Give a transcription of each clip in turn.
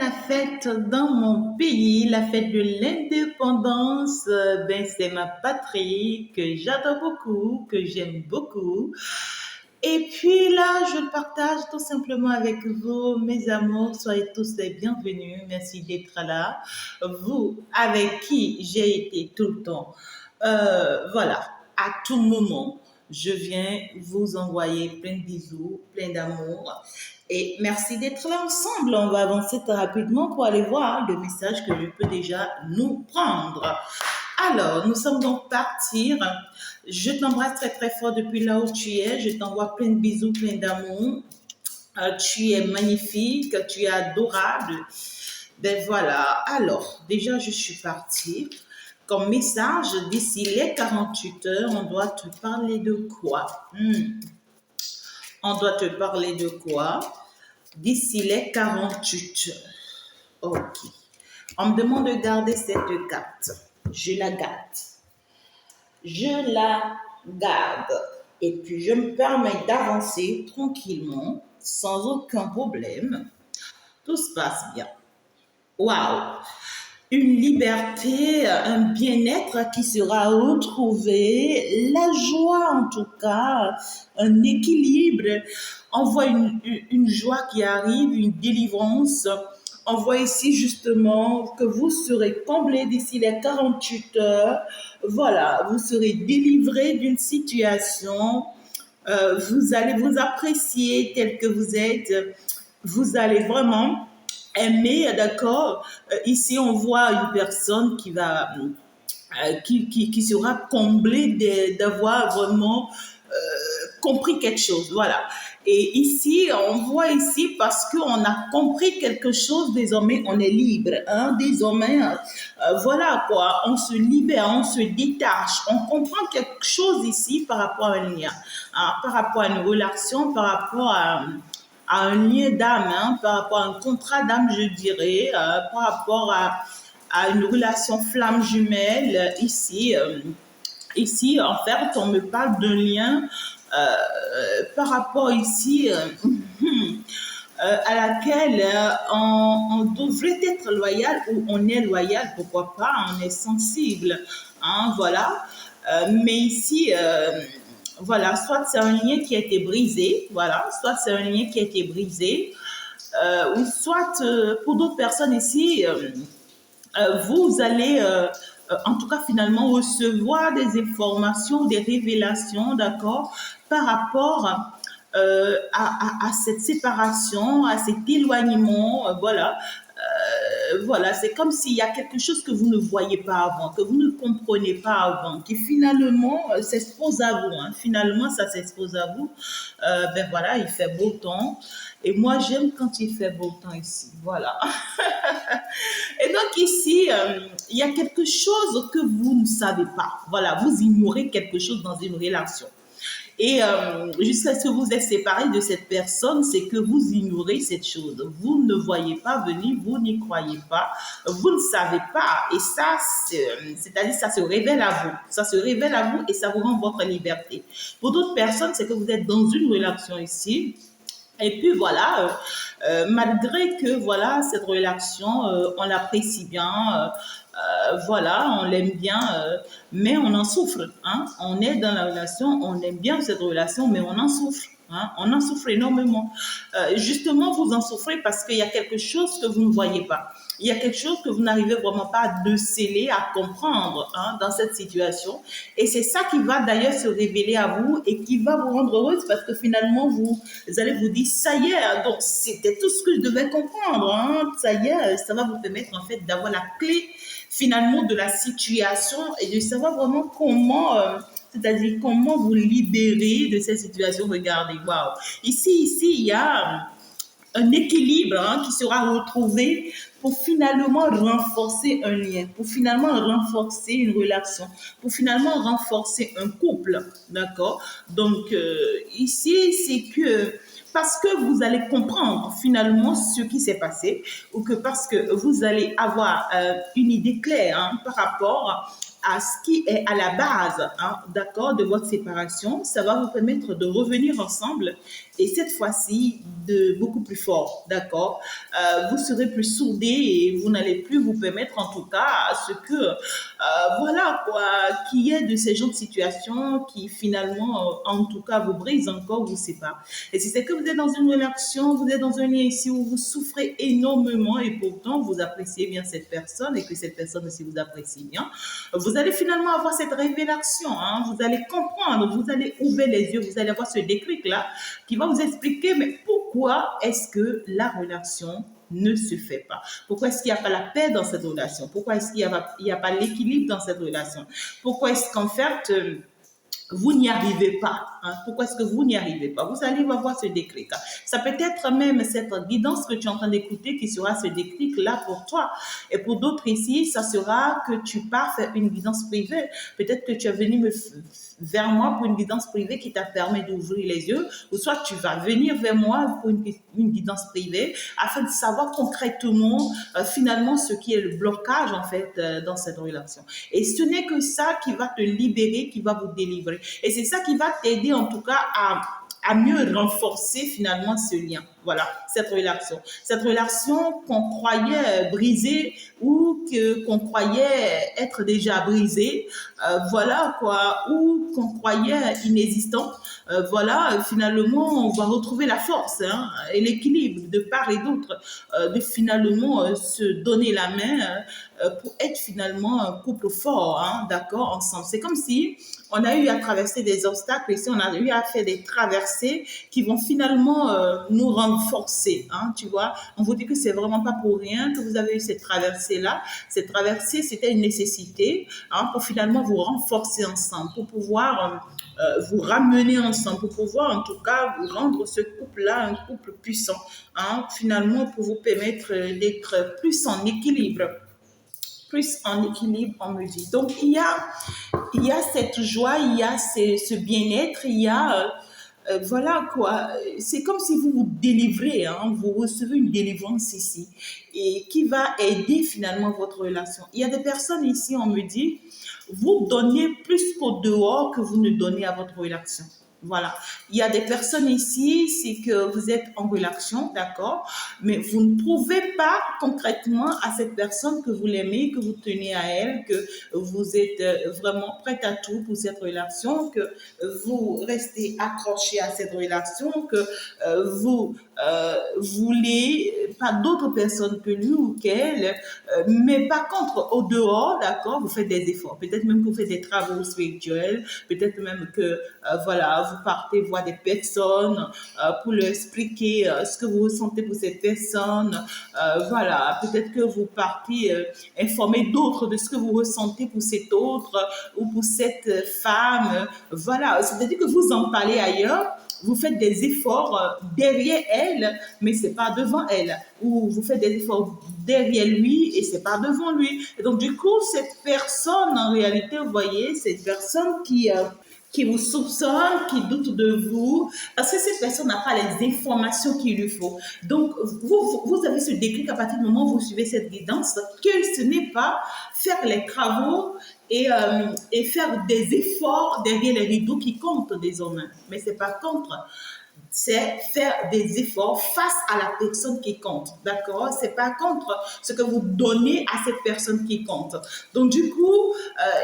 la fête dans mon pays, la fête de l'indépendance. C'est ma patrie que j'adore beaucoup, que j'aime beaucoup. Et puis là, je le partage tout simplement avec vous, mes amours. Soyez tous les bienvenus. Merci d'être là. Vous, avec qui j'ai été tout le temps. Voilà, à tout moment, je viens vous envoyer plein de bisous, plein d'amour. Et merci d'être là ensemble. On va avancer très rapidement pour aller voir le message que je peux déjà nous prendre. Alors, nous sommes donc partir. Je t'embrasse très très fort depuis là où tu es. Je t'envoie plein de bisous, plein d'amour. Tu es magnifique, tu es adorable. Ben voilà. Alors, déjà, je suis partie. Comme message, d'ici les 48 heures, on doit te parler de quoi? On doit te parler de quoi? D'ici les 48 heures. Ok. On me demande de garder cette carte. Je la garde. Je la garde. Et puis, je me permets d'avancer tranquillement, sans aucun problème. Tout se passe bien. Waouh! Une liberté, un bien-être qui sera retrouvé, la joie en tout cas, un équilibre. On voit une joie qui arrive, une délivrance. On voit ici justement que vous serez comblé d'ici les 48 heures. Voilà, vous serez délivré d'une situation. Vous allez vous apprécier tel que vous êtes. Vous allez vraiment aimer, d'accord. Ici, on voit une personne qui va, qui sera comblée d'avoir vraiment compris quelque chose. Voilà. Et ici, on voit ici parce qu'on a compris quelque chose, désormais on est libre. Hein? Désormais, voilà quoi, on se libère, on se détache, on comprend quelque chose ici par rapport à un lien, hein? Par rapport à une relation, par rapport à un lien d'âme, hein? Par rapport à un contrat d'âme, je dirais, par rapport à une relation flamme jumelle ici. Ici, en fait, on me parle d'un lien par rapport ici à laquelle on devrait être loyal ou on est loyal, pourquoi pas, on est sensible, hein, voilà. Mais ici, voilà, soit c'est un lien qui a été brisé, voilà, soit c'est un lien qui a été brisé, ou soit pour d'autres personnes ici, vous allez, en tout cas finalement, recevoir des informations, des révélations, d'accord, par rapport à cette séparation, à cet éloignement, voilà. Voilà, c'est comme s'il y a quelque chose que vous ne voyez pas avant, que vous ne comprenez pas avant, qui finalement s'expose à vous. Hein. Finalement, ça s'expose à vous. Ben voilà, il fait beau temps. Et moi, j'aime quand il fait beau temps ici. Voilà. Et donc ici, il y a quelque chose que vous ne savez pas. Voilà, vous ignorez quelque chose dans une relation. Et jusqu'à ce que vous êtes séparé de cette personne, c'est que vous ignorez cette chose. Vous ne voyez pas venir, vous n'y croyez pas, vous ne savez pas. Et ça, c'est-à-dire ça se révèle à vous. Ça se révèle à vous et ça vous rend votre liberté. Pour d'autres personnes, c'est que vous êtes dans une relation ici. Et puis voilà, malgré que voilà cette relation, on l'apprécie bien, voilà, on l'aime bien, mais on en souffre. Hein? On est dans la relation, on aime bien cette relation, mais on en souffre. Hein? On en souffre énormément. Justement, vous en souffrez parce qu'il y a quelque chose que vous ne voyez pas. Il y a quelque chose que vous n'arrivez vraiment pas à déceler, à comprendre hein, dans cette situation. Et c'est ça qui va d'ailleurs se révéler à vous et qui va vous rendre heureuse parce que finalement, vous allez vous dire, ça y est, donc c'était tout ce que je devais comprendre. Hein, ça y est, ça va vous permettre en fait d'avoir la clé finalement de la situation et de savoir vraiment comment... c'est-à-dire comment vous libérer de cette situation. Regardez, waouh. Ici, il y a un équilibre hein, qui sera retrouvé pour finalement renforcer un lien, pour finalement renforcer une relation, pour finalement renforcer un couple, d'accord? Donc ici, c'est que parce que vous allez comprendre finalement ce qui s'est passé ou que parce que vous allez avoir une idée claire hein, par rapport à ce qui est à la base, hein, d'accord, de votre séparation. Ça va vous permettre de revenir ensemble et cette fois-ci de beaucoup plus fort, d'accord. Vous serez plus soudés et vous n'allez plus vous permettre, en tout cas, à ce que, voilà quoi, qu'il y ait de ces genres de situations qui finalement, en tout cas, vous brisent encore, vous séparent. Et si c'est que vous êtes dans une relation, vous êtes dans un lien ici où vous souffrez énormément et pourtant vous appréciez bien cette personne et que cette personne aussi vous apprécie bien, vous allez finalement avoir cette révélation, hein, vous allez comprendre, vous allez ouvrir les yeux, vous allez avoir ce déclic-là qui va vous expliquer, mais pourquoi est-ce que la relation ne se fait pas? Pourquoi est-ce qu'il n'y a pas la paix dans cette relation? Pourquoi est-ce qu'il n'y a pas l'équilibre dans cette relation? Pourquoi est-ce qu'en fait, vous n'y arrivez pas, hein? Pourquoi est-ce que vous n'y arrivez pas? Vous allez avoir ce déclic. Ça peut être même cette guidance que tu es en train d'écouter qui sera ce déclic-là pour toi. Et pour d'autres ici, ça sera que tu pars faire une guidance privée. Peut-être que tu es venu vers moi pour une guidance privée qui t'a permis d'ouvrir les yeux, ou soit tu vas venir vers moi pour une guidance privée afin de savoir concrètement finalement ce qui est le blocage en fait dans cette relation. Et ce n'est que ça qui va te libérer, qui va vous délivrer. Et c'est ça qui va t'aider en tout cas à mieux renforcer finalement ce lien. Voilà, cette relation. Cette relation qu'on croyait brisée ou qu'on croyait être déjà brisée, voilà quoi, ou qu'on croyait inexistant, voilà, finalement, on va retrouver la force, hein, et l'équilibre de part et d'autre, de finalement se donner la main pour être finalement un couple fort, hein, d'accord, ensemble. C'est comme si on a eu à traverser des obstacles ici, on a eu à faire des traversées qui vont finalement nous renforcer, hein, tu vois. On vous dit que c'est vraiment pas pour rien que vous avez eu cette traversée-là. Cette traversée, c'était une nécessité, hein, pour finalement vous renforcer ensemble, pour pouvoir vous ramener ensemble, pour pouvoir en tout cas vous rendre ce couple-là un couple puissant, hein, finalement pour vous permettre d'être plus en équilibre. Plus en équilibre, on me dit. Donc, il y a cette joie, il y a ce bien-être, il y a, voilà quoi, c'est comme si vous vous délivrez, hein, vous recevez une délivrance ici et qui va aider finalement votre relation. Il y a des personnes ici, on me dit, vous donnez plus qu'au dehors que vous ne donnez à votre relation. Voilà. Il y a des personnes ici, c'est que vous êtes en relation, d'accord, mais vous ne prouvez pas concrètement à cette personne que vous l'aimez, que vous tenez à elle, que vous êtes vraiment prête à tout pour cette relation, que vous restez accroché à cette relation, que vous voulez pas d'autres personnes que lui ou qu'elle, mais par contre, au dehors, d'accord, vous faites des efforts. Peut-être même que vous faites des travaux spirituels, peut-être même que, voilà, vous partez voir des personnes pour leur expliquer ce que vous ressentez pour cette personne. Voilà, peut-être que vous partez informer d'autres de ce que vous ressentez pour cet autre ou pour cette femme. Voilà, c'est-à-dire que vous en parlez ailleurs. Vous faites des efforts derrière elle, mais c'est pas devant elle. Ou vous faites des efforts derrière lui et c'est pas devant lui. Et donc du coup, cette personne, en réalité, vous voyez, cette personne qui vous soupçonne, qui doute de vous, parce que cette personne n'a pas les informations qu'il lui faut. Donc, vous avez ce déclic à partir du moment où vous suivez cette guidance, que ce n'est pas faire les travaux et faire des efforts derrière les rideaux qui comptent désormais. Mais c'est pas contre, c'est faire des efforts face à la personne qui compte, d'accord? C'est pas contre ce que vous donnez à cette personne qui compte. Donc du coup,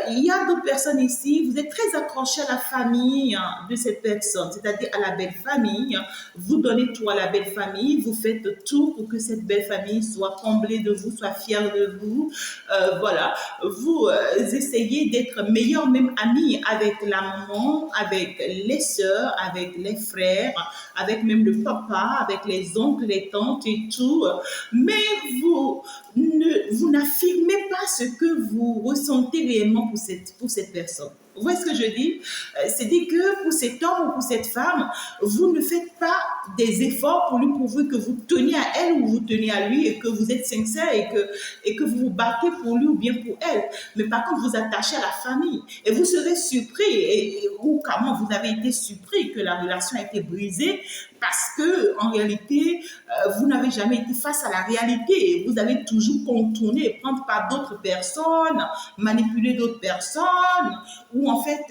il y a d'autres personnes ici, vous êtes très accrochés à la famille, hein, de cette personne, c'est-à-dire à la belle famille. Vous donnez tout à la belle famille, vous faites tout pour que cette belle famille soit comblée de vous, soit fière de vous. Voilà, vous essayez d'être meilleur même ami avec la maman, avec les sœurs, avec les frères, avec même le papa, avec les oncles, les tantes et tout. Mais vous n'affirmez pas ce que vous ressentez réellement pour cette personne. Vous voyez ce que je dis? C'est dit que pour cet homme ou pour cette femme, vous ne faites pas des efforts pour lui prouver que vous tenez à elle ou vous tenez à lui et que vous êtes sincère et que vous vous battez pour lui ou bien pour elle. Mais par contre, vous attachez à la famille et vous serez surpris ou comment vous avez été surpris que la relation a été brisée parce que en réalité, vous n'avez jamais été face à la réalité. Vous avez toujours contourné, prendre par d'autres personnes, manipuler d'autres personnes, ou en fait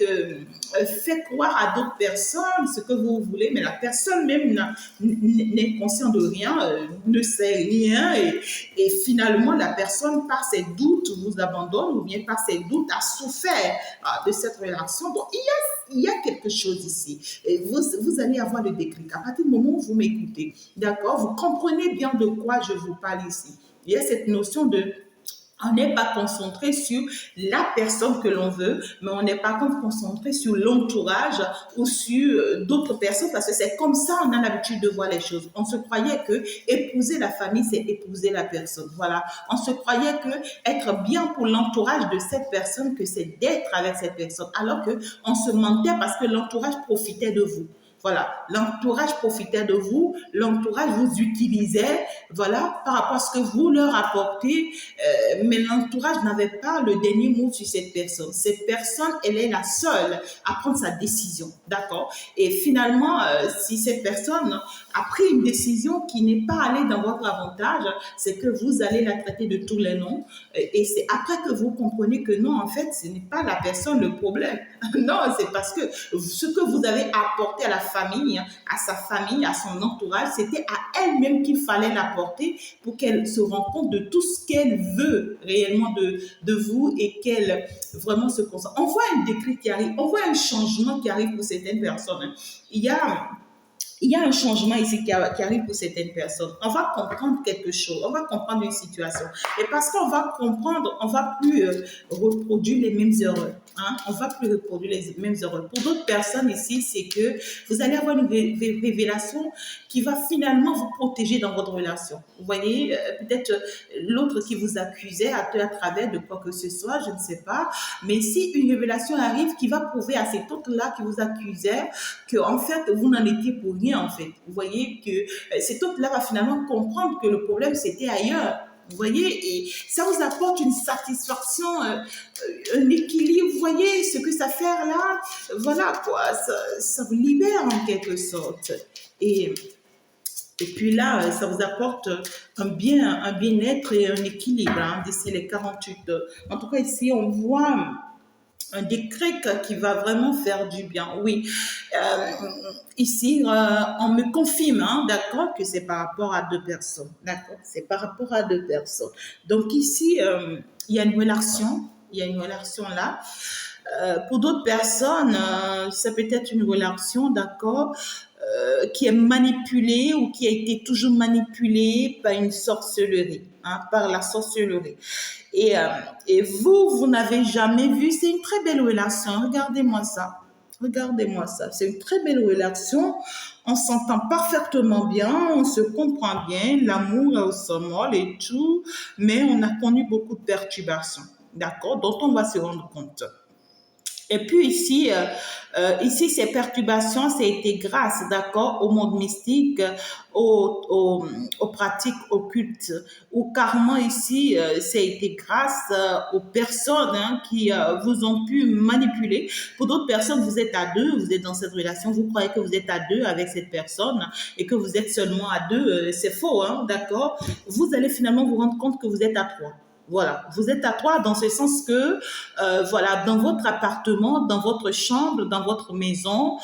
fait croire à d'autres personnes ce que vous voulez, mais la personne même n'est conscient de rien, ne sait rien, et finalement la personne par ses doutes vous abandonne ou bien par ses doutes a souffert de cette relation. Donc il y a quelque chose ici. Et vous allez avoir le déclic. À partir du moment où vous m'écoutez, d'accord, vous comprenez bien de quoi je vous parle ici. Il y a cette notion de on n'est pas concentré sur la personne que l'on veut, mais on n'est pas concentré sur l'entourage ou sur d'autres personnes parce que c'est comme ça on a l'habitude de voir les choses. On se croyait que épouser la famille, c'est épouser la personne. Voilà. On se croyait que être bien pour l'entourage de cette personne, que c'est d'être avec cette personne, alors que on se mentait parce que l'entourage profitait de vous. Voilà, l'entourage profitait de vous, l'entourage vous utilisait, voilà, par rapport à ce que vous leur apportez, mais l'entourage n'avait pas le dernier mot sur cette personne. Cette personne, elle est la seule à prendre sa décision, d'accord? Et finalement, si cette personne a pris une décision qui n'est pas allée dans votre avantage, c'est que vous allez la traiter de tous les noms, et c'est après que vous comprenez que non, en fait, ce n'est pas la personne le problème. Non, c'est parce que ce que vous avez apporté à la famille, à sa famille, à son entourage, c'était à elle-même qu'il fallait l'apporter pour qu'elle se rende compte de tout ce qu'elle veut réellement de vous et qu'elle vraiment se concentre. On voit un déclic qui arrive, on voit un changement qui arrive pour certaines personnes. Il y a il y a un changement ici qui arrive pour certaines personnes. On va comprendre quelque chose, on va comprendre une situation. Et parce qu'on va comprendre, on va plus reproduire les mêmes erreurs. Hein? On va plus reproduire les mêmes erreurs. Pour d'autres personnes ici, c'est que vous allez avoir une révélation qui va finalement vous protéger dans votre relation. Vous voyez, peut-être l'autre qui vous accusait à travers de quoi que ce soit, je ne sais pas. Mais si une révélation arrive qui va prouver à cet autre-là qui vous accusait que en fait, vous n'en étiez pour rien en fait. Vous voyez que cet autre-là va finalement comprendre que le problème c'était ailleurs. Vous voyez, et ça vous apporte une satisfaction, un équilibre. Vous voyez ce que ça fait là, voilà quoi, ça vous libère en quelque sorte. Et, et puis là, ça vous apporte un bien-être et un équilibre hein, d'ici les 48 heures. En tout cas, ici, on voit un décret qui va vraiment faire du bien. Oui, ici, on me confirme, hein, d'accord, que c'est par rapport à deux personnes. D'accord, c'est par rapport à deux personnes. Donc ici, il y a une relation, il y a une relation là. Pour d'autres personnes, ça peut être une relation, d'accord, qui est manipulée ou qui a été toujours manipulée par une sorcellerie, hein, par la sorcellerie. Et, euh, et vous n'avez jamais vu, c'est une très belle relation. Regardez-moi ça. Regardez-moi ça. C'est une très belle relation. On s'entend parfaitement bien, on se comprend bien, l'amour est au sommet et tout, mais on a connu beaucoup de perturbations, d'accord, dont on va se rendre compte. Et puis ici, ces perturbations, ça a été grâce, d'accord, au monde mystique, aux pratiques occultes. Ou carrément ici, ça a été grâce aux personnes hein, qui vous ont pu manipuler. Pour d'autres personnes, vous êtes à deux, vous êtes dans cette relation, vous croyez que vous êtes à deux avec cette personne et que vous êtes seulement à deux. C'est faux, hein, d'accord. Vous allez finalement vous rendre compte que vous êtes à trois. Voilà, vous êtes à trois dans ce sens que, voilà, dans votre appartement, dans votre chambre, dans votre maison,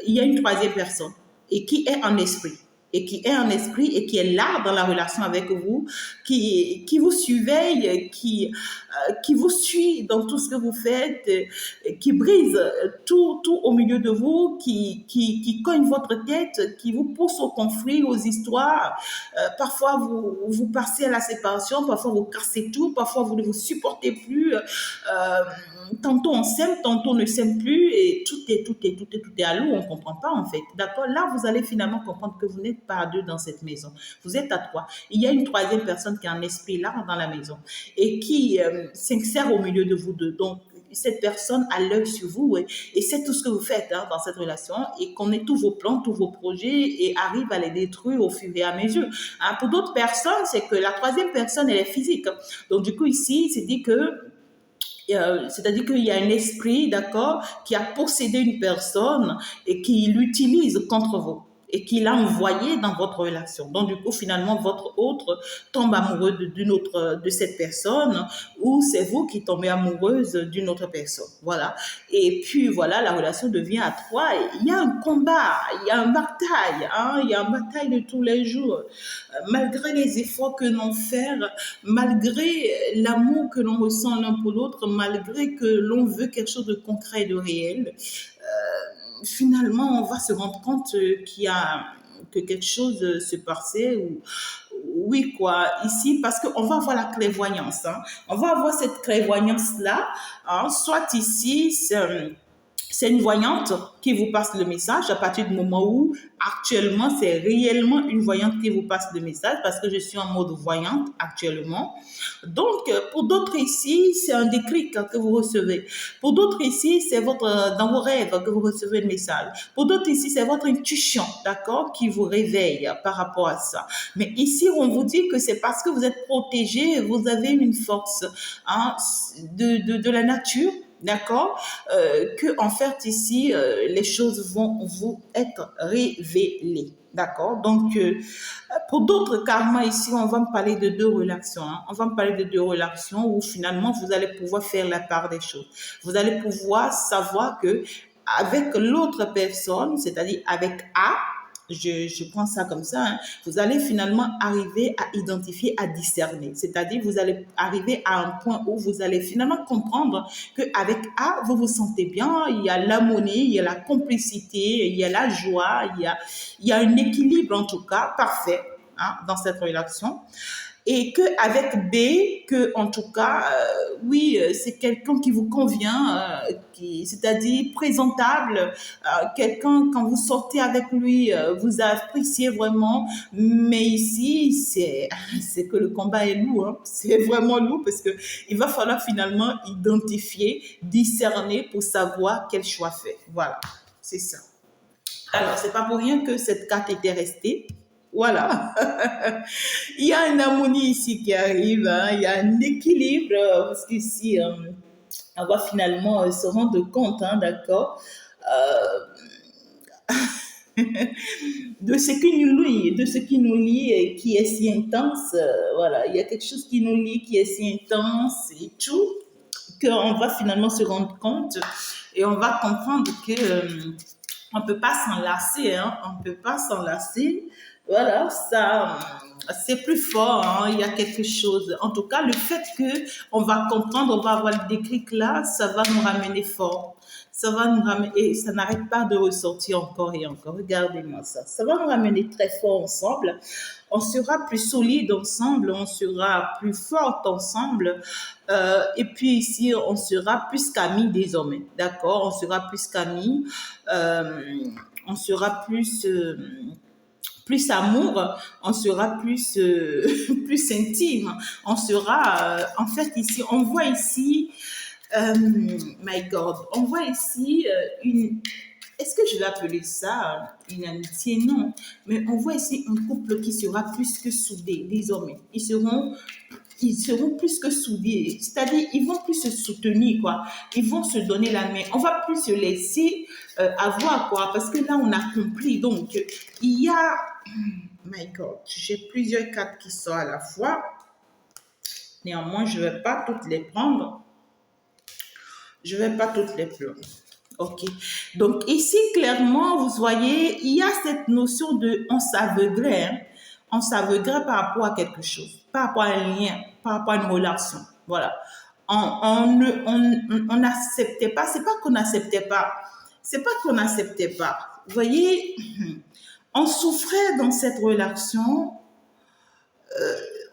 il y a une troisième personne et qui est en esprit. Et qui est en esprit et qui est là dans la relation avec vous, qui vous surveille, qui vous suit dans tout ce que vous faites, qui brise tout au milieu de vous, qui cogne votre tête, qui vous pousse au conflit, aux histoires. Parfois, vous passez à la séparation, parfois vous cassez tout, parfois vous ne vous supportez plus. Tantôt on s'aime, tantôt on ne s'aime plus et tout est à l'eau, on ne comprend pas en fait. D'accord? Là, vous allez finalement comprendre que vous n'êtes pas à deux dans cette maison. Vous êtes à trois. Il y a une troisième personne qui est en esprit là dans la maison et qui s'insère au milieu de vous deux. Donc, cette personne a l'œil sur vous et sait tout ce que vous faites hein, dans cette relation et connaît tous vos plans, tous vos projets et arrive à les détruire au fur et à mesure. Hein, pour d'autres personnes, c'est que la troisième personne, elle est physique. Donc, du coup, ici, c'est dit que c'est-à-dire qu'il y a un esprit, d'accord, qui a possédé une personne et qui l'utilise contre vous et qui l'a envoyé dans votre relation. Donc, du coup, finalement, votre autre tombe amoureux d'une autre, de cette personne ou c'est vous qui tombez amoureuse d'une autre personne. Voilà. Et puis, voilà, la relation devient à trois. Il y a un combat, il y a une bataille, hein, il y a une bataille de tous les jours. Malgré les efforts que l'on fait, malgré l'amour que l'on ressent l'un pour l'autre, malgré que l'on veut quelque chose de concret et de réel, finalement, on va se rendre compte que quelque chose se passait ou oui quoi ici parce qu'on va avoir la clairvoyance hein. On va avoir cette clairvoyance là hein. Soit ici c'est une voyante qui vous passe le message à partir du moment où actuellement c'est réellement une voyante qui vous passe le message parce que je suis en mode voyante actuellement. Donc pour d'autres ici c'est un déclic que vous recevez. Pour d'autres ici c'est dans vos rêves que vous recevez le message. Pour d'autres ici c'est votre intuition, d'accord, qui vous réveille par rapport à ça. Mais ici on vous dit que c'est parce que vous êtes protégé, vous avez une force hein, de la nature. D'accord, que en fait ici les choses vont vous être révélées. D'accord, donc pour d'autres karmas ici, on va me parler de deux relations. Hein. On va me parler de deux relations où finalement vous allez pouvoir faire la part des choses. Vous allez pouvoir savoir que avec l'autre personne, c'est-à-dire avec A, je prends ça comme ça, hein, vous allez finalement arriver à identifier, à discerner. C'est-à-dire, vous allez arriver à un point où vous allez finalement comprendre qu'avec A, vous vous sentez bien, il y a l'harmonie, il y a la complicité, il y a la joie, il y a un équilibre en tout cas parfait hein, dans cette relation. Et qu'avec B, que en tout cas, oui, c'est quelqu'un qui vous convient, c'est-à-dire présentable, quelqu'un quand vous sortez avec lui, vous appréciez vraiment. Mais ici, c'est que le combat est lourd, hein. C'est vraiment lourd parce que il va falloir finalement identifier, discerner pour savoir quel choix faire. Voilà, c'est ça. Alors, c'est pas pour rien que cette carte était restée. Voilà. Il y a une harmonie ici qui arrive, hein. Il y a un équilibre, parce qu'ici, on va finalement se rendre compte, hein, d'accord, de ce qui nous lie et qui est si intense. Voilà, il y a quelque chose qui nous lie, qui est si intense et tout, qu'on va finalement se rendre compte et on va comprendre que on peut pas s'enlacer, hein, on peut pas s'enlacer. Voilà, ça, c'est plus fort, hein, il y a quelque chose. En tout cas, le fait que on va comprendre, on va avoir le déclic là, ça va nous ramener fort. Ça va nous ramener, et ça n'arrête pas de ressortir encore et encore. Regardez-moi ça. Ça va nous ramener très fort ensemble. On sera plus solide ensemble, on sera plus forte ensemble. Et puis ici, on sera plus qu'amis désormais. D'accord? On sera plus qu'amis. On sera plus amour, on sera plus plus intime, on sera en fait ici, on voit ici my God, on voit ici une, est-ce que je vais appeler ça une amitié? Non, mais on voit ici un couple qui sera plus que soudé désormais. Ils seront plus que soudés, c'est-à-dire ils vont plus se soutenir, quoi. Ils vont se donner la main. On va plus se laisser avoir, quoi, parce que là, on a compris. Donc, il y a, my God, j'ai plusieurs cartes qui sont à la fois. Néanmoins, je ne vais pas toutes les prendre. Je ne vais pas toutes les prendre. OK. Donc, ici, clairement, vous voyez, il y a cette notion de on s'aveuglerait, hein. On s'aveuglerait par rapport à quelque chose, par rapport à un lien, par rapport à une relation. Voilà. On n'acceptait pas, c'est pas qu'on n'acceptait pas, c'est pas qu'on n'acceptait pas. Vous voyez, on souffrait dans cette relation,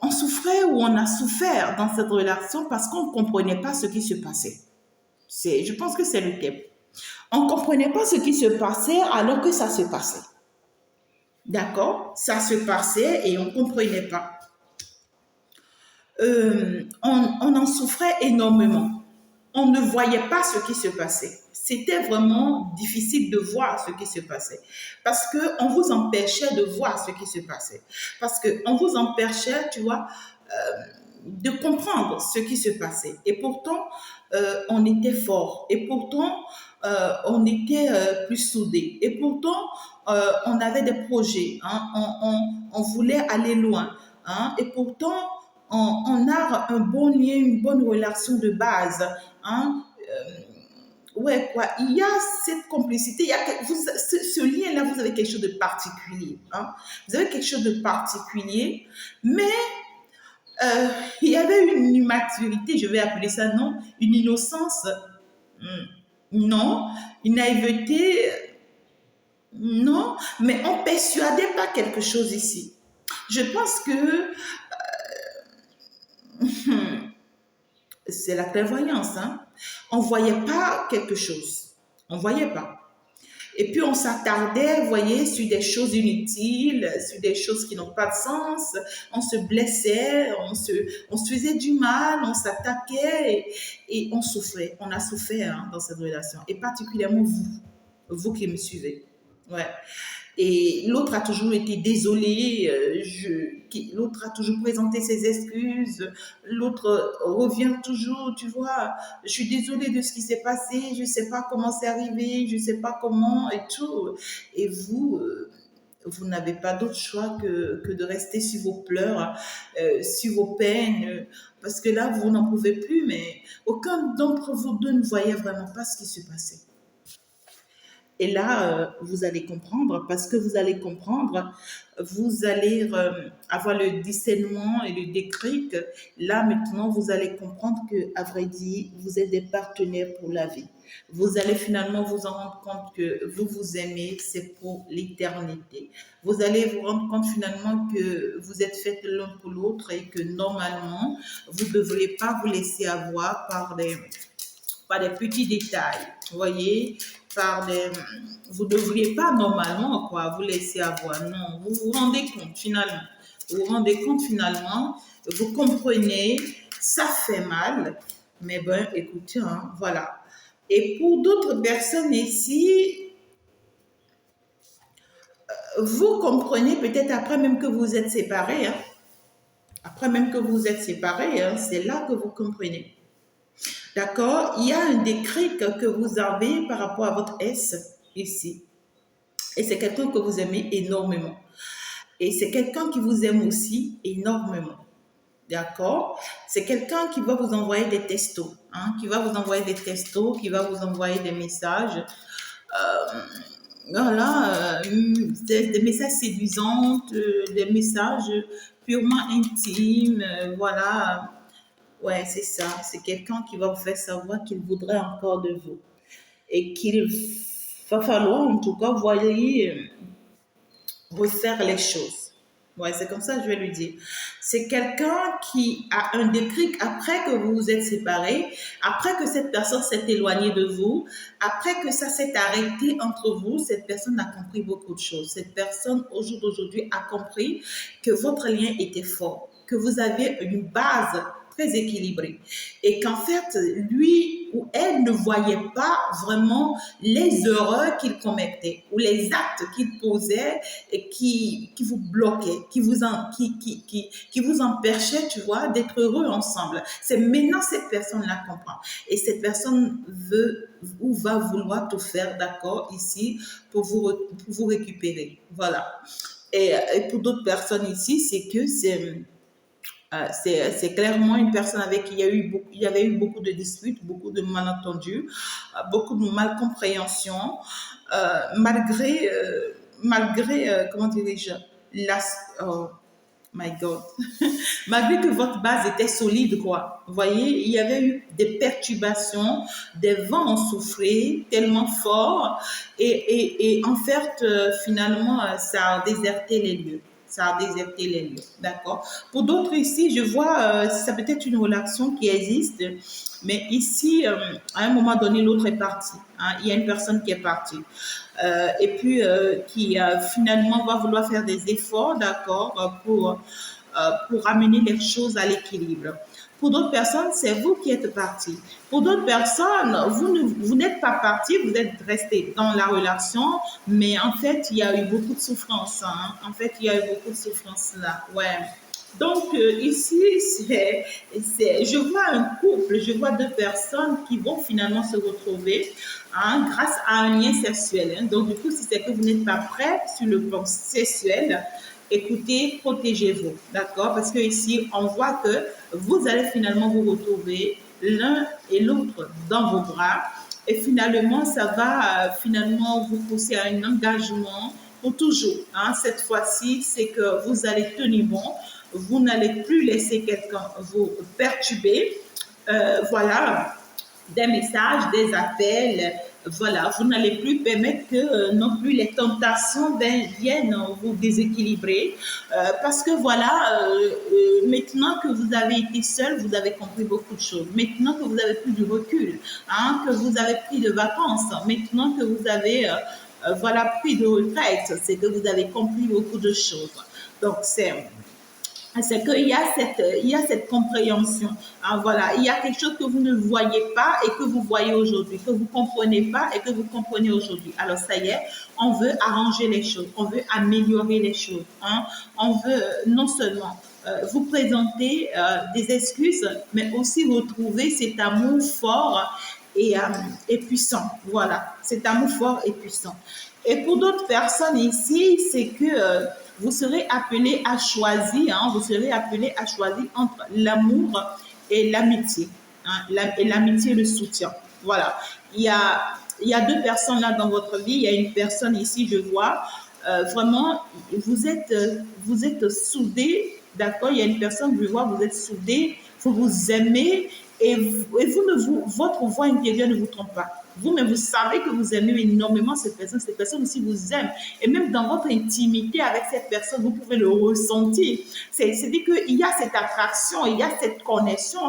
on souffrait ou on a souffert dans cette relation parce qu'on ne comprenait pas ce qui se passait. Je pense que c'est le thème. On ne comprenait pas ce qui se passait alors que ça se passait. D'accord? Ça se passait et on ne comprenait pas. On en souffrait énormément. on ne voyait pas ce qui se passait. C'était vraiment difficile de voir ce qui se passait. Parce qu'on vous empêchait de voir ce qui se passait. Parce qu'on vous empêchait, tu vois, de comprendre ce qui se passait. Et pourtant, on était fort. Et pourtant, on était plus soudés. Et pourtant, on avait des projets. Hein. On voulait aller loin. Hein. Et pourtant, on a un bon lien, une bonne relation de base. Hein. Ouais, quoi. Il y a cette complicité. Il y a, ce lien-là, vous avez quelque chose de particulier. Hein. Vous avez quelque chose de particulier. Mais il y avait une immaturité, je vais appeler ça, non, une innocence, non, une naïveté, non, mais on ne persuadait pas quelque chose ici. Je pense que c'est la clairvoyance, hein. On ne voyait pas quelque chose, on ne voyait pas. Et puis on s'attardait, vous voyez, sur des choses inutiles, sur des choses qui n'ont pas de sens. On se blessait, on se faisait du mal, on s'attaquait et on souffrait. On a souffert hein, dans cette relation. Et particulièrement vous qui me suivez. Ouais. Et l'autre a toujours été désolé, l'autre a toujours présenté ses excuses, l'autre revient toujours, tu vois, je suis désolée de ce qui s'est passé, je ne sais pas comment c'est arrivé, je ne sais pas comment et tout. Et vous, vous n'avez pas d'autre choix que de rester sur vos pleurs, sur vos peines, parce que là, vous n'en pouvez plus, mais aucun d'entre vous deux ne voyait vraiment pas ce qui se passait. Et là, vous allez comprendre, parce que vous allez comprendre, vous allez avoir le discernement et le déclic. Là, maintenant, vous allez comprendre que, à vrai dire, vous êtes des partenaires pour la vie. Vous allez finalement vous en rendre compte que vous vous aimez, c'est pour l'éternité. Vous allez vous rendre compte finalement que vous êtes faits l'un pour l'autre et que normalement, vous ne devriez pas vous laisser avoir par des petits détails, vous voyez, vous ne devriez pas normalement quoi, vous laisser avoir, non, vous vous rendez compte finalement, vous vous rendez compte finalement, vous comprenez, ça fait mal, mais ben écoutez, hein, voilà. Et pour d'autres personnes ici, vous comprenez peut-être après même que vous êtes séparés, hein, après même que vous êtes séparés, hein, c'est là que vous comprenez. D'accord? Il y a un déclic que vous avez par rapport à votre S ici. Et c'est quelqu'un que vous aimez énormément. Et c'est quelqu'un qui vous aime aussi énormément. D'accord? C'est quelqu'un qui va vous envoyer des textos. Hein, qui va vous envoyer des textos, qui va vous envoyer des messages. Voilà, des messages séduisants, des messages purement intimes. Voilà. Ouais, c'est ça. C'est quelqu'un qui va vous faire savoir qu'il voudrait encore de vous. Et qu'il va falloir, en tout cas, voyez, refaire les choses. Ouais, c'est comme ça que je vais lui dire. C'est quelqu'un qui a un déclic après que vous vous êtes séparés, après que cette personne s'est éloignée de vous, après que ça s'est arrêté entre vous, cette personne a compris beaucoup de choses. Cette personne, au jour d'aujourd'hui, a compris que votre lien était fort, que vous aviez une base très équilibrée et qu'en fait, lui ou elle ne voyait pas vraiment les erreurs qu'il commettait ou les actes qu'il posait et qui vous bloquaient, qui vous empêchaient, tu vois, d'être heureux ensemble. C'est maintenant cette personne-là comprend. Et cette personne veut ou va vouloir tout faire, d'accord, ici, pour vous récupérer. Voilà. Et pour d'autres personnes ici, c'est que c'est clairement une personne avec qui il y avait eu beaucoup de disputes, beaucoup de malentendus, beaucoup de malcompréhension, malgré comment dirais-je, oh my God, malgré que votre base était solide, quoi. Vous voyez, il y avait eu des perturbations, des vents ont soufflé tellement fort et en fait, finalement, ça a déserté les lieux. Ça a déserté les lieux, d'accord. Pour d'autres ici, je vois, ça peut être une relation qui existe, mais ici, à un moment donné, l'autre est parti. Hein, il y a une personne qui est partie. Et puis qui finalement va vouloir faire des efforts, d'accord, pour pour amener les choses à l'équilibre. Pour d'autres personnes, c'est vous qui êtes parti. Pour d'autres personnes, vous n'êtes pas parti, vous êtes resté dans la relation, mais en fait, il y a eu beaucoup de souffrance. Hein. En fait, il y a eu beaucoup de souffrance là. Ouais. Donc, ici, je vois un couple, je vois deux personnes qui vont finalement se retrouver hein, grâce à un lien sexuel. Hein. Donc, du coup, si c'est que vous n'êtes pas prêt sur le plan sexuel, écoutez, protégez-vous, d'accord? Parce que ici, on voit que vous allez finalement vous retrouver l'un et l'autre dans vos bras. Et finalement, ça va finalement vous pousser à un engagement pour toujours. Hein. Cette fois-ci, c'est que vous allez tenir bon. Vous n'allez plus laisser quelqu'un vous perturber. Voilà, des messages, des appels. Voilà, vous n'allez plus permettre que non plus les tentations viennent vous déséquilibrer. Parce que voilà, maintenant que vous avez été seul, vous avez compris beaucoup de choses. Maintenant que vous avez pris du recul, hein, que vous avez pris de vacances, maintenant que vous avez voilà, pris de retraite, c'est que vous avez compris beaucoup de choses. Donc, c'est qu'il y a cette compréhension. Hein, voilà, il y a quelque chose que vous ne voyez pas et que vous voyez aujourd'hui, que vous ne comprenez pas et que vous comprenez aujourd'hui. Alors ça y est, on veut arranger les choses, on veut améliorer les choses. Hein, on veut non seulement vous présenter des excuses, mais aussi retrouver cet amour fort et puissant. Voilà, cet amour fort et puissant. Et pour d'autres personnes ici, c'est que vous serez appelé à choisir, hein, vous serez appelé à choisir entre l'amour et l'amitié, hein, et l'amitié et le soutien. Voilà. Il y a deux personnes là dans votre vie. Il y a une personne ici, je vois, vraiment, vous êtes soudés, d'accord? Il y a une personne, je vois, vous êtes soudés, vous vous aimez et votre voix intérieure ne vous trompe pas. Vous-même, vous savez que vous aimez énormément cette personne aussi vous aime. Et même dans votre intimité avec cette personne, vous pouvez le ressentir. C'est-à-dire qu'il y a cette attraction, il y a cette connexion.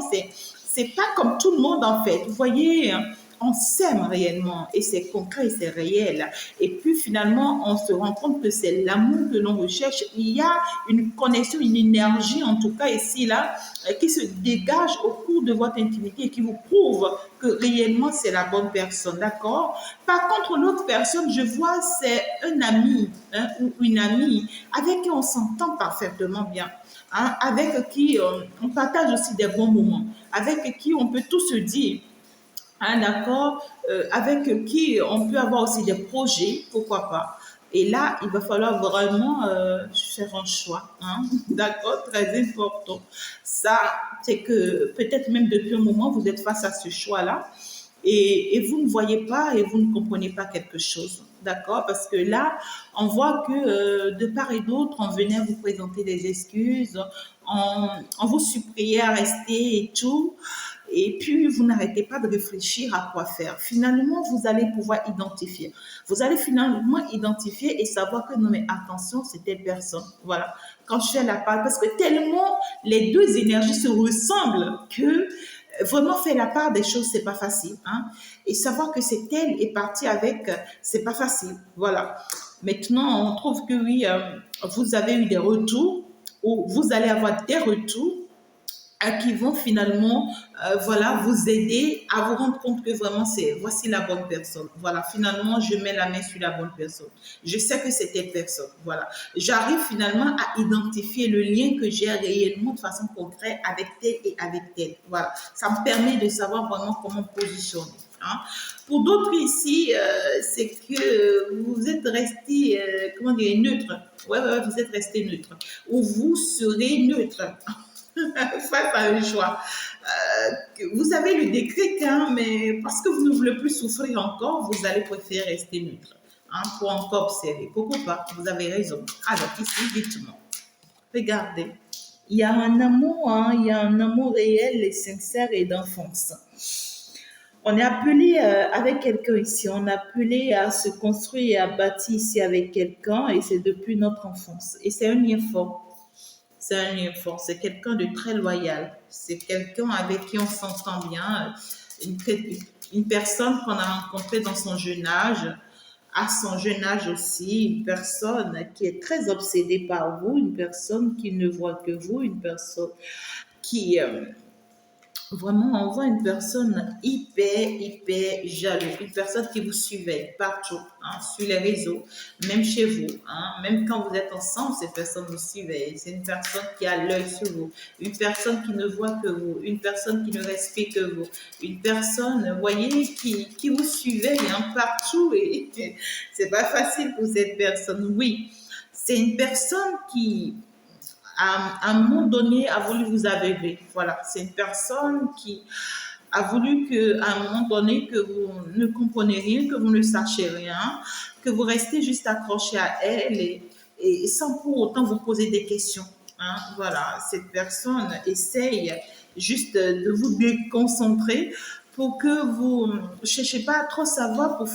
C'est pas comme tout le monde en fait. Vous voyez, on s'aime réellement et c'est concret, c'est réel. Et puis finalement, on se rend compte que c'est l'amour que l'on recherche. Il y a une connexion, une énergie en tout cas ici, là, qui se dégage au cours de votre intimité et qui vous prouve que réellement c'est la bonne personne, d'accord? Par contre, l'autre personne, je vois, c'est un ami hein, ou une amie avec qui on s'entend parfaitement bien. Hein, avec qui on partage aussi des bons moments, avec qui on peut tout se dire. Hein, d'accord, avec qui on peut avoir aussi des projets, pourquoi pas. Et là, il va falloir vraiment faire un choix, hein, d'accord, très important. Ça, c'est que peut-être même depuis un moment, vous êtes face à ce choix-là et vous ne voyez pas et vous ne comprenez pas quelque chose, d'accord, parce que là, on voit que de part et d'autre, on venait vous présenter des excuses, on vous suppliait à rester et tout. Et puis, vous n'arrêtez pas de réfléchir à quoi faire. Finalement, vous allez pouvoir identifier. Vous allez finalement identifier et savoir que non, mais attention, c'est telle personne. Voilà. Quand je fais la part, parce que tellement les deux énergies se ressemblent que vraiment faire la part des choses, c'est pas facile. Hein? Et savoir que c'est elle est partie avec, c'est pas facile. Voilà. Maintenant, on trouve que oui, vous avez eu des retours ou vous allez avoir des retours qui vont finalement voilà, vous aider à vous rendre compte que vraiment c'est voici la bonne personne. Voilà, finalement, je mets la main sur la bonne personne. Je sais que c'est telle personne. Voilà. J'arrive finalement à identifier le lien que j'ai réellement de façon concrète avec tel et avec tel. Voilà. Ça me permet de savoir vraiment comment positionner. Hein. Pour d'autres ici, c'est que vous êtes resté, comment dire, neutre. Ouais, ouais, vous êtes resté neutre. Ou vous serez neutre. Face à un choix. Vous avez le déclic, hein, mais parce que vous ne voulez plus souffrir encore, vous allez préférer rester neutre hein, pour encore observer. Pourquoi pas? Vous avez raison. Alors, ici, dites-moi. Regardez. Il y a un amour, hein, il y a un amour réel et sincère et d'enfance. On est appelé avec quelqu'un ici, on est appelé à se construire et à bâtir ici avec quelqu'un et c'est depuis notre enfance. Et c'est un lien fort. C'est un lien fort, c'est quelqu'un de très loyal, c'est quelqu'un avec qui on s'entend bien, une, une personne qu'on a rencontrée dans son jeune âge, à son jeune âge aussi, une personne qui est très obsédée par vous, une personne qui ne voit que vous, une personne qui, vraiment, on voit une personne hyper jalouse, une personne qui vous suivait partout, hein, sur les réseaux, même chez vous, hein, même quand vous êtes ensemble, cette personne vous suivait. C'est une personne qui a l'œil sur vous, une personne qui ne voit que vous, une personne qui ne respecte que vous, une personne, vous voyez, qui vous suivait hein, partout et c'est pas facile pour cette personne. Oui, c'est une personne qui à un moment donné, a voulu vous aveugler. Voilà, c'est une personne qui a voulu que, à un moment donné, que vous ne compreniez rien, que vous ne sachiez rien, que vous restez juste accroché à elle et sans pour autant vous poser des questions. Hein. Voilà, cette personne essaye juste de vous déconcentrer pour que vous ne cherchiez pas à trop savoir pour que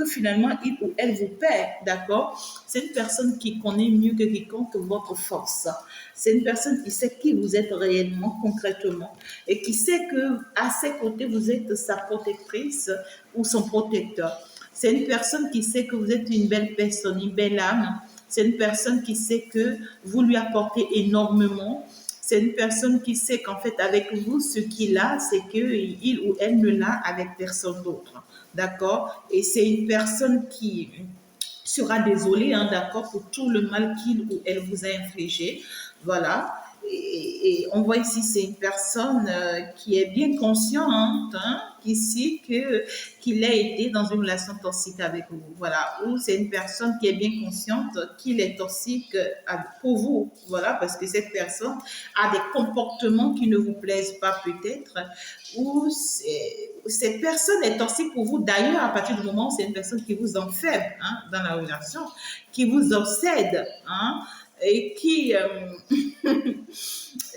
finalement il ou elle vous perd, d'accord? C'est une personne qui connaît mieux que quiconque votre force. C'est une personne qui sait qui vous êtes réellement, concrètement, et qui sait que à ses côtés vous êtes sa protectrice ou son protecteur. C'est une personne qui sait que vous êtes une belle personne, une belle âme. C'est une personne qui sait que vous lui apportez énormément. C'est une personne qui sait qu'en fait, avec vous, ce qu'il a, c'est qu'il ou elle ne l'a avec personne d'autre. D'accord? Et c'est une personne qui sera désolée, hein, d'accord, pour tout le mal qu'il ou elle vous a infligé. Voilà. Et on voit ici, c'est une personne qui est bien consciente hein, ici qu'il a été dans une relation toxique avec vous. Voilà. Ou c'est une personne qui est bien consciente qu'il est toxique pour vous. Voilà. Parce que cette personne a des comportements qui ne vous plaisent pas peut-être. Ou cette personne est toxique pour vous. D'ailleurs, à partir du moment où c'est une personne qui vous enferme hein, dans la relation, qui vous obsède, hein, et qui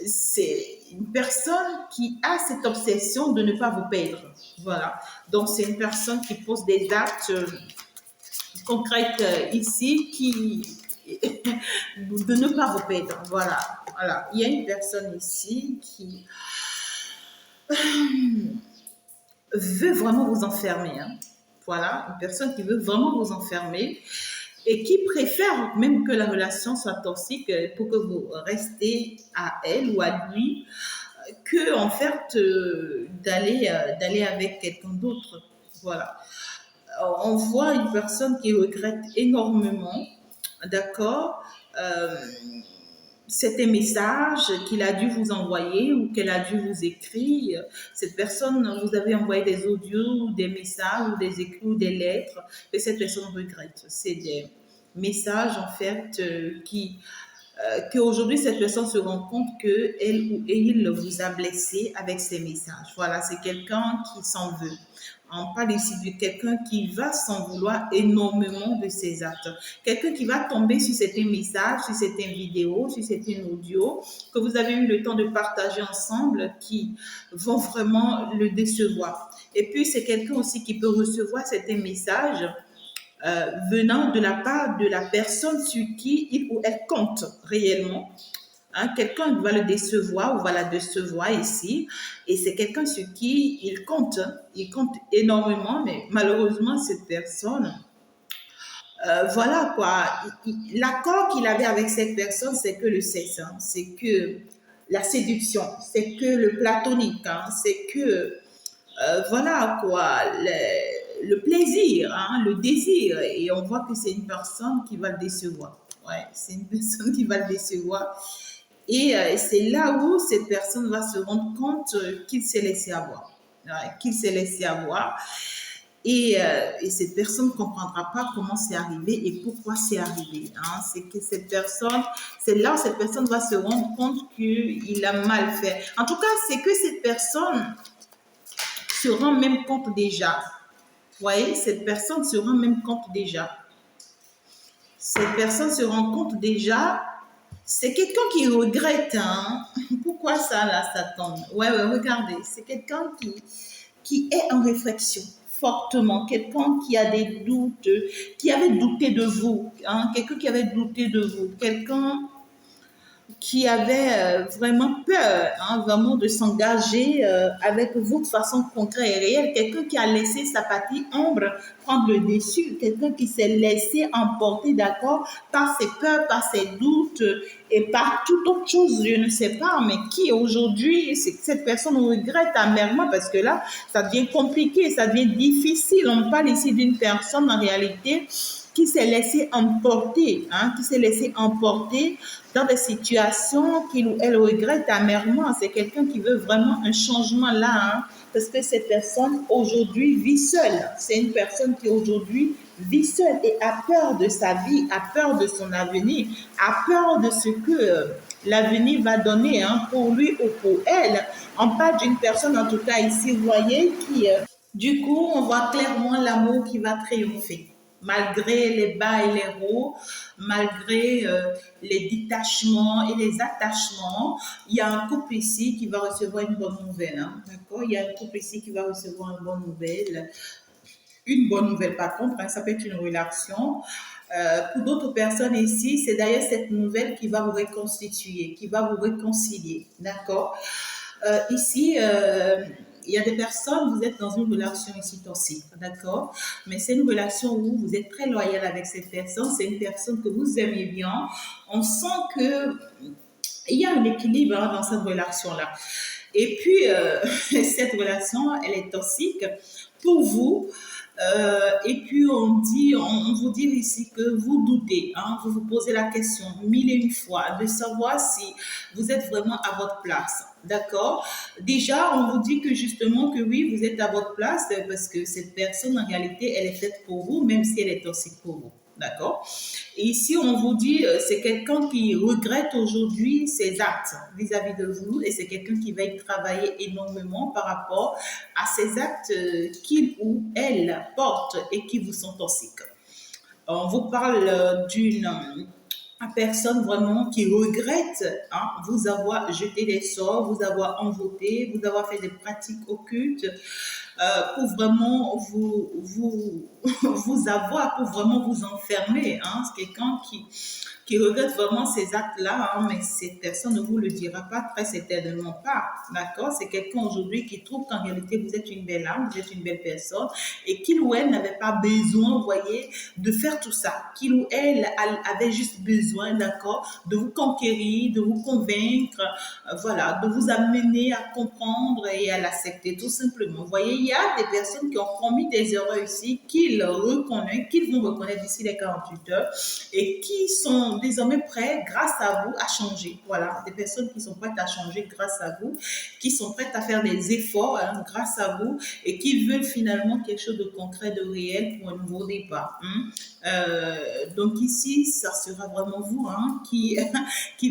c'est une personne qui a cette obsession de ne pas vous perdre. Voilà. Donc c'est une personne qui pose des actes concrets ici qui de ne pas vous perdre. Voilà. Voilà. Il y a une personne ici qui veut vraiment vous enfermer. Hein. Voilà, une personne qui veut vraiment vous enfermer et qui préfère même que la relation soit toxique pour que vous restez à elle ou à lui que en fait d'aller avec quelqu'un d'autre. Voilà. On voit une personne qui regrette énormément, d'accord, c'était un message qu'il a dû vous envoyer ou qu'elle a dû vous écrire. Cette personne, vous avez envoyé des audios ou des messages ou des écrits ou des lettres que cette personne regrette. C'est des messages en fait qu'aujourd'hui cette personne se rend compte que elle ou il vous a blessé avec ces messages. Voilà, c'est quelqu'un qui s'en veut. On parle ici de quelqu'un qui va s'en vouloir énormément de ses actes. Quelqu'un qui va tomber sur certains messages, sur certaines vidéos, sur certains audios que vous avez eu le temps de partager ensemble qui vont vraiment le décevoir. Et puis, c'est quelqu'un aussi qui peut recevoir certains messages venant de la part de la personne sur qui il ou elle compte réellement. Hein, quelqu'un va le décevoir ou va la décevoir ici, et c'est quelqu'un sur qui il compte énormément, mais malheureusement, cette personne, voilà quoi, l'accord qu'il avait avec cette personne, c'est que le sexe, hein, c'est que la séduction, c'est que le platonique, hein, c'est que voilà quoi, le plaisir, hein, le désir. Et on voit que c'est une personne qui va le décevoir. Ouais, c'est une personne qui va le décevoir. Et c'est là où cette personne va se rendre compte qu'il s'est laissé avoir. Ouais, qu'il s'est laissé avoir. Et cette personne ne comprendra pas comment c'est arrivé et pourquoi c'est arrivé. Hein. C'est que cette personne, c'est là où cette personne va se rendre compte qu'il a mal fait. En tout cas, c'est que cette personne se rend même compte déjà. Vous voyez, cette personne se rend même compte déjà. Cette personne se rend compte déjà. C'est quelqu'un qui regrette. Hein. Pourquoi ça, là, ça tombe? Ouais, regardez. C'est quelqu'un qui est en réflexion fortement. Quelqu'un qui a des doutes, qui avait douté de vous. Hein. Quelqu'un qui avait douté de vous. Quelqu'un qui avait vraiment peur, hein, vraiment de s'engager avec vous de façon concrète et réelle, quelqu'un qui a laissé sa partie ombre prendre le dessus, quelqu'un qui s'est laissé emporter, d'accord, par ses peurs, par ses doutes et par toute autre chose, je ne sais pas, mais qui aujourd'hui, cette personne regrette amèrement parce que là, ça devient compliqué, ça devient difficile. On parle ici d'une personne en réalité qui s'est laissé emporter, hein, qui s'est laissé emporter dans des situations qu'il ou elle regrette amèrement. C'est quelqu'un qui veut vraiment un changement là, hein, parce que cette personne aujourd'hui vit seule. C'est une personne qui aujourd'hui vit seule et a peur de sa vie, a peur de son avenir, a peur de ce que l'avenir va donner, hein, pour lui ou pour elle. On parle d'une personne, en tout cas ici, vous voyez, qui, du coup, on voit clairement l'amour qui va triompher malgré les bas et les hauts, malgré les détachements et les attachements. Il y a un couple ici qui va recevoir une bonne nouvelle, hein, d'accord? Il y a un couple ici qui va recevoir une bonne nouvelle par contre, hein, ça peut être une relation. Pour d'autres personnes ici, c'est d'ailleurs cette nouvelle qui va vous reconstituer, qui va vous réconcilier, d'accord? Ici, il y a des personnes, vous êtes dans une relation ici toxique, d'accord? Mais c'est une relation où vous êtes très loyal avec cette personne, c'est une personne que vous aimez bien. On sent que il y a un équilibre, hein, dans cette relation-là. Et puis, cette relation, elle est toxique pour vous. Et puis, on vous dit ici que vous doutez, hein, vous vous posez la question mille et une fois de savoir si vous êtes vraiment à votre place. D'accord? Déjà, on vous dit que justement que oui, vous êtes à votre place parce que cette personne, en réalité, elle est faite pour vous, même si elle est toxique pour vous. D'accord? Et ici, on vous dit, c'est quelqu'un qui regrette aujourd'hui ses actes vis-à-vis de vous et c'est quelqu'un qui va y travailler énormément par rapport à ces actes qu'il ou elle porte et qui vous sont toxiques. On vous parle d'une personne vraiment qui regrette, hein, vous avoir jeté des sorts, vous avoir envoûté, vous avoir fait des pratiques occultes, pour vraiment vous avoir, pour vraiment vous enfermer. Hein. C'est quelqu'un qui regrette vraiment ces actes-là, hein, mais cette personne ne vous le dira pas, très certainement pas. D'accord? C'est quelqu'un aujourd'hui qui trouve qu'en réalité, vous êtes une belle âme, vous êtes une belle personne, et qu'il ou elle n'avait pas besoin, vous voyez, de faire tout ça. Qu'il ou elle avait juste besoin, d'accord, de vous conquérir, de vous convaincre, voilà, de vous amener à comprendre et à l'accepter, tout simplement. Vous voyez, il y a des personnes qui ont commis des erreurs ici, qu'ils reconnaissent, qu'ils vont reconnaître d'ici les 48 heures, et qui sont désormais prêts, grâce à vous, à changer. Voilà, des personnes qui sont prêtes à changer grâce à vous, qui sont prêtes à faire des efforts, hein, grâce à vous, et qui veulent finalement quelque chose de concret, de réel pour un nouveau départ. Hein. Donc ici, ça sera vraiment vous, hein, qui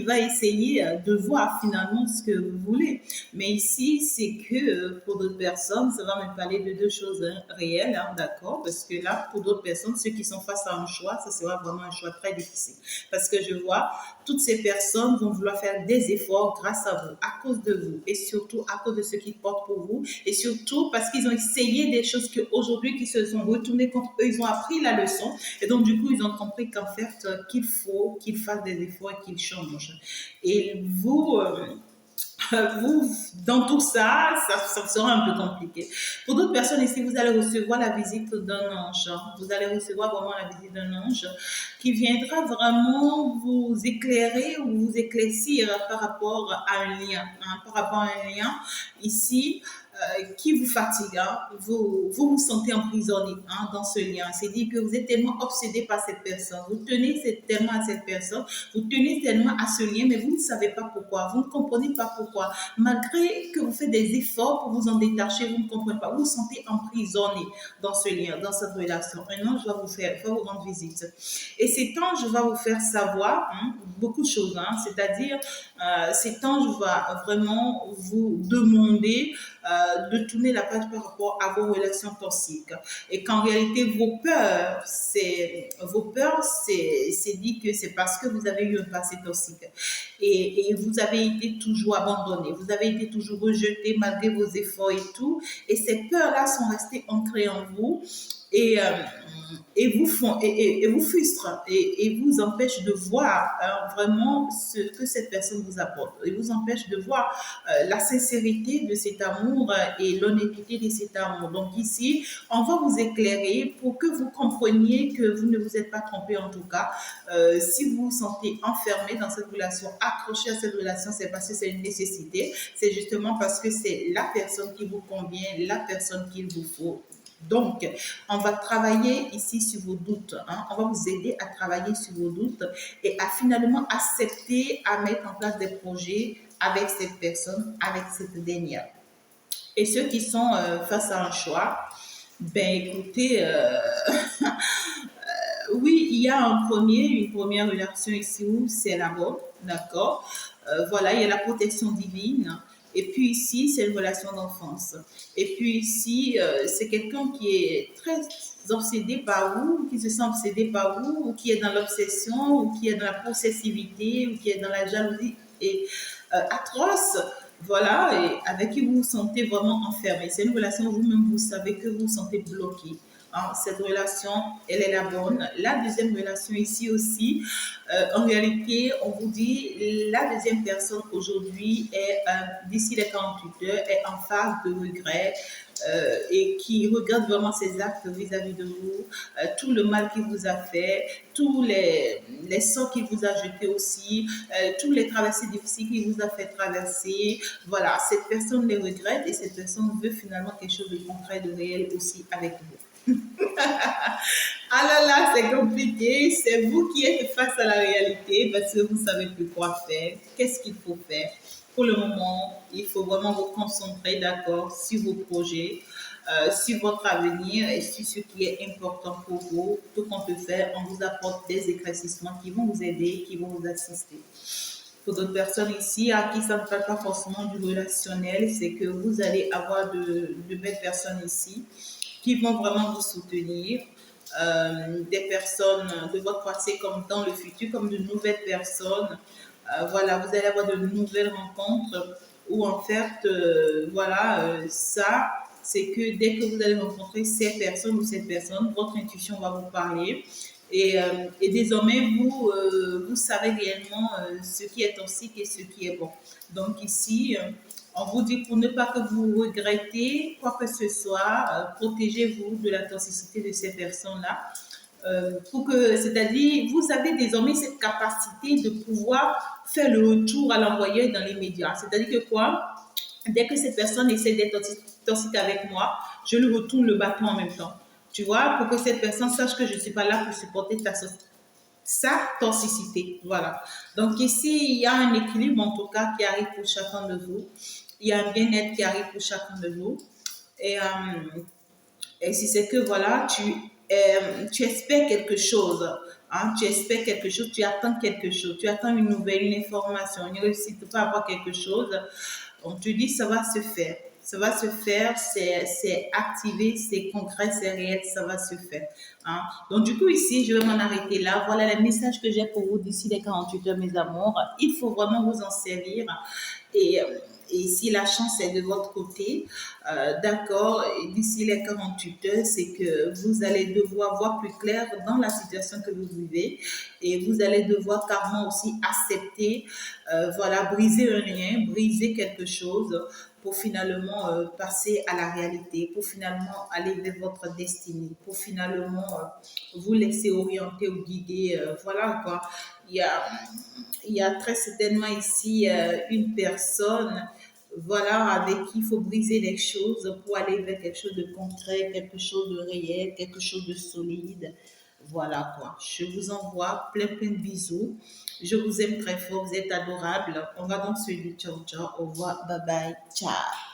va essayer de voir finalement ce que vous voulez. Mais ici, c'est que pour d'autres personnes, ça va me parler de deux choses, hein, réelles, hein, d'accord? Parce que là, pour d'autres personnes, ceux qui sont face à un choix, ça sera vraiment un choix très difficile. Parce que je vois, toutes ces personnes vont vouloir faire des efforts grâce à vous, à cause de vous, et surtout à cause de ce qu'ils portent pour vous, et surtout parce qu'ils ont essayé des choses qu'aujourd'hui, qui se sont retournées contre eux, ils ont appris la leçon, et donc du coup, ils ont compris qu'en fait, qu'il faut qu'ils fassent des efforts et qu'ils changent. Et vous, vous, dans tout ça, ça sera un peu compliqué. Pour d'autres personnes ici, vous allez recevoir la visite d'un ange. Vous allez recevoir vraiment la visite d'un ange qui viendra vraiment vous éclairer ou vous éclaircir par rapport à un lien. Hein, par rapport à un lien ici, qui vous fatigue, hein, vous sentez emprisonné, hein, dans ce lien. C'est-à-dire que vous êtes tellement obsédé par cette personne, vous tenez tellement à cette personne, vous tenez tellement à ce lien, mais vous ne savez pas pourquoi, vous ne comprenez pas pourquoi. Malgré que vous faites des efforts pour vous en détacher, vous ne comprenez pas, vous vous sentez emprisonné dans ce lien, dans cette relation. Un ange va vous rendre visite. Et cet ange va vous faire savoir, hein, beaucoup de choses, hein, c'est-à-dire cet ange va vraiment vous demander de tourner la page par rapport à vos relations toxiques. Et qu'en réalité, vos peurs, c'est dit que c'est parce que vous avez eu un passé toxique. Et vous avez été toujours abandonné, vous avez été toujours rejeté malgré vos efforts et tout. Et ces peurs-là sont restées ancrées en vous. et, euh, et vous font et vous frustre et vous empêche de voir vraiment ce que cette personne vous apporte et vous empêche de voir la sincérité de cet amour et l'honnêteté de cet amour. Donc ici, on va vous éclairer pour que vous compreniez que vous ne vous êtes pas trompé en tout cas. Si vous vous sentez enfermé dans cette relation, accroché à cette relation, c'est parce que c'est une nécessité. C'est justement parce que c'est la personne qui vous convient, la personne qu'il vous faut. Donc, on va travailler ici sur vos doutes. Hein. On va vous aider à travailler sur vos doutes et à finalement accepter à mettre en place des projets avec cette personne, avec cette dernière. Et ceux qui sont face à un choix, ben écoutez, oui, il y a une première relation ici où c'est la bonne, d'accord. Voilà, il y a la protection divine. Et puis ici, c'est une relation d'enfance. Et puis ici, c'est quelqu'un qui est très obsédé par vous, qui se sent obsédé par vous, ou qui est dans l'obsession, ou qui est dans la possessivité, ou qui est dans la jalousie et atroce. Voilà, et avec qui vous vous sentez vraiment enfermé. C'est une relation où vous-même, vous savez que vous vous sentez bloqué. Hein, cette relation, elle est la bonne. La deuxième relation ici aussi, en réalité, on vous dit, la deuxième personne aujourd'hui est, d'ici les 48 heures, est en phase de regret et qui regarde vraiment ses actes vis-à-vis de vous, tout le mal qu'il vous a fait, tous les sorts qu'il vous a jetés aussi, tous les traversées difficiles qu'il vous a fait traverser. Voilà, cette personne les regrette et cette personne veut finalement quelque chose de concret, de réel aussi avec vous. Ah là là, c'est compliqué. C'est vous qui êtes face à la réalité parce que vous ne savez plus quoi faire. Qu'est-ce qu'il faut faire? Pour le moment, il faut vraiment vous concentrer, d'accord, sur vos projets, sur votre avenir et sur ce qui est important pour vous. Tout qu'on peut faire, on vous apporte des éclaircissements qui vont vous aider, qui vont vous assister. Pour d'autres personnes ici, à qui ça ne parle pas forcément du relationnel, c'est que vous allez avoir de belles personnes ici qui vont vraiment vous soutenir, des personnes de votre passé comme dans le futur, comme de nouvelles personnes. Voilà, vous allez avoir de nouvelles rencontres où en fait, voilà, ça, c'est que dès que vous allez rencontrer ces personnes ou cette personne, votre intuition va vous parler. Et désormais, vous savez réellement ce qui est toxique et ce qui est bon. Donc ici, on vous dit pour ne pas que vous regrettez quoi que ce soit, protégez-vous de la toxicité de ces personnes-là. Pour que, c'est-à-dire, vous avez désormais cette capacité de pouvoir faire le retour à l'envoyeur dans les médias. C'est-à-dire que quoi? Dès que cette personne essaie d'être toxique avec moi, je lui retourne le bâton en même temps. Tu vois, pour que cette personne sache que je ne suis pas là pour supporter sa toxicité. Voilà. Donc ici, il y a un équilibre en tout cas qui arrive pour chacun de vous. Il y a un bien-être qui arrive pour chacun de vous. Et, et si c'est que voilà, tu espères quelque chose, hein, tu espères quelque chose, tu attends quelque chose, tu attends une nouvelle, une information, une réussite par rapport à quelque chose, on te dit ça va se faire. Ça va se faire, c'est activé, c'est concret, c'est réel, ça va se faire. Hein. Donc du coup ici, je vais m'en arrêter là. Voilà le message que j'ai pour vous d'ici les 48 heures, mes amours. Il faut vraiment vous en servir. Et, et si la chance est de votre côté, d'accord, d'ici les 48 heures, c'est que vous allez devoir voir plus clair dans la situation que vous vivez et vous allez devoir carrément aussi accepter, voilà, briser un lien, briser quelque chose pour finalement passer à la réalité, pour finalement aller vers votre destinée, pour finalement vous laisser orienter ou guider. Voilà quoi. Il y a, il y a très certainement ici une personne, voilà, avec qui il faut briser les choses pour aller vers quelque chose de concret, quelque chose de réel, quelque chose de solide. Voilà quoi. Je vous envoie plein de bisous. Je vous aime très fort, vous êtes adorables. On va donc se dire ciao ciao, au revoir, bye bye, ciao.